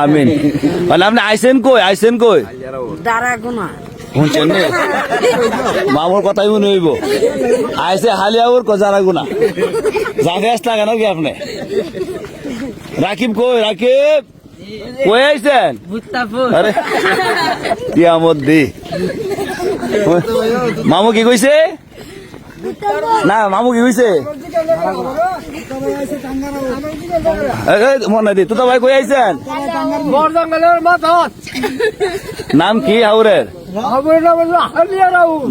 আমিন। মানে আপনি আইসেন কই শুনছেন নি? মামুর কথাই মনে হইব আইসে হালিয়াউর কজারা গুনা জাগে আসলা কেন কি আপনি রাকিব কই আইছেন আরে কিয়ামত দি মামু কি কইছে না মামু কি কইছে মনে দি তো ভাই কই আইছেন নাম কি হাউরের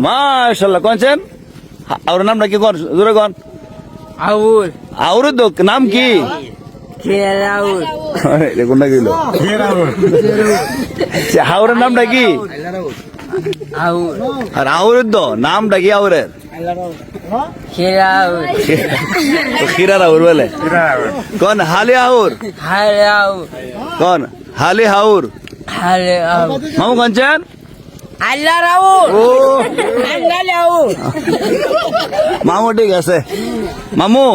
মাশাআল্লাহ কোনছেন আর নামটা কি কোন জোরে কোন আউরের তো নাম কি দেখুন না গেল হাউরের নামটা কি আর আউরের তো নামটা কি আউরের খিরা রাউর বলে কোন হালি হাউর কোন হালি হাউর মামু কোনছেন মামু ঠিক আছে মামু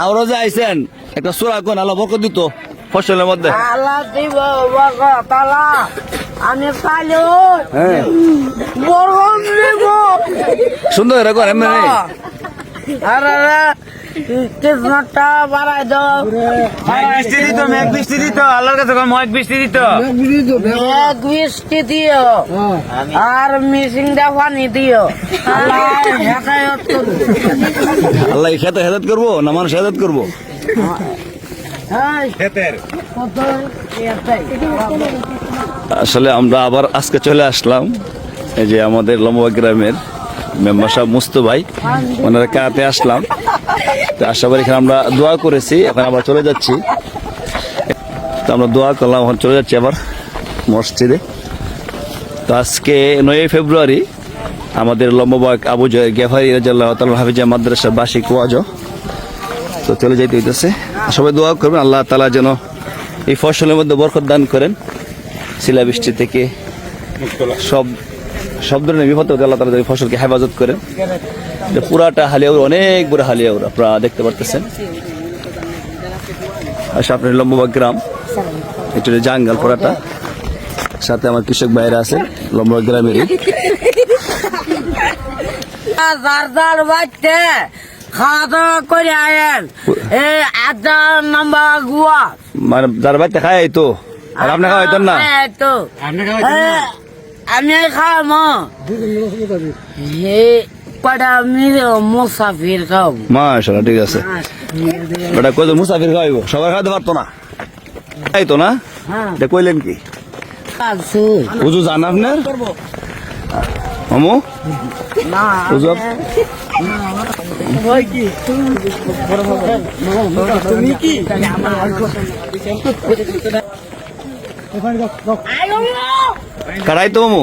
আরো যে আইছেন একটা সুরা কোন আল্লাহ বরকত দিত ফসলের মধ্যে সুন্দর এরকম এমনি কৃষ্ণটা বাড়াই দাও মেঘ বৃষ্টি দিত আল্লাহর কাছে মেঘ বৃষ্টি দিত এক বৃষ্টি দিও আর মিশিংটা পানি দিও আল্লাহ খেতে হেদাত করবো না মানুষ হেদাত করবো আসলে আমরা আবার আজকে চলে আসলাম এই যে আমাদের লম্বা গ্রামের মেম্বার সাহেব মুস্তু ভাই ওনারা কাতে আসলাম তো আশা করি এখানে আমরা দোয়া করেছি এখন আবার চলে যাচ্ছি তো আমরা দোয়া করলাম এখন চলে যাচ্ছি আবার মসজিদে তো আজকে 9 ফেব্রুয়ারি আমাদের লম্বাবাগ আবু গেফারি রাদিয়াল্লাহু তাআলা হাফিজা মাদ্রাসার বার্ষিক ওয়াজ তো চলে যাইতে হইতেছে সবাই দোয়া করবেন আল্লাহ তাআলা যেন এই ফসলের মধ্যে বরকত দান করেন শিলাবৃষ্টি থেকে সব ধরনের বিপদ থেকে আল্লাহ তাআলা ফসলকে হেফাজত করেন পুরাটা হালিয়াউর অনেক বড় হালিয়াউর আপনারা দেখতে পারতেছেন আচ্ছা আপনার লম্বাবাগ গ্রাম এটা জাঙ্গাল পুরাটা সাথে আমার কৃষক ভাইরা আছেন লম্বাবাগ গ্রামেরই খাওয়া দাওয়া করে আয়েন এই আধা নাম্বার গুয়া মানে যার বাড়িতে খায় তো আর আপনি খাওয়াইতেন না আমি খাওয়াবো কটা মুসাফির খাও মাশাআল্লাহ ঠিক আছে ওটা কত মুসাফির খাওয়াইবো সবাই খাওয়াতে পারতো না তাই তো না এটা কইলেন কি বুঝু জান আপনার মামু বুঝু তুমি কি কারাই তো মামু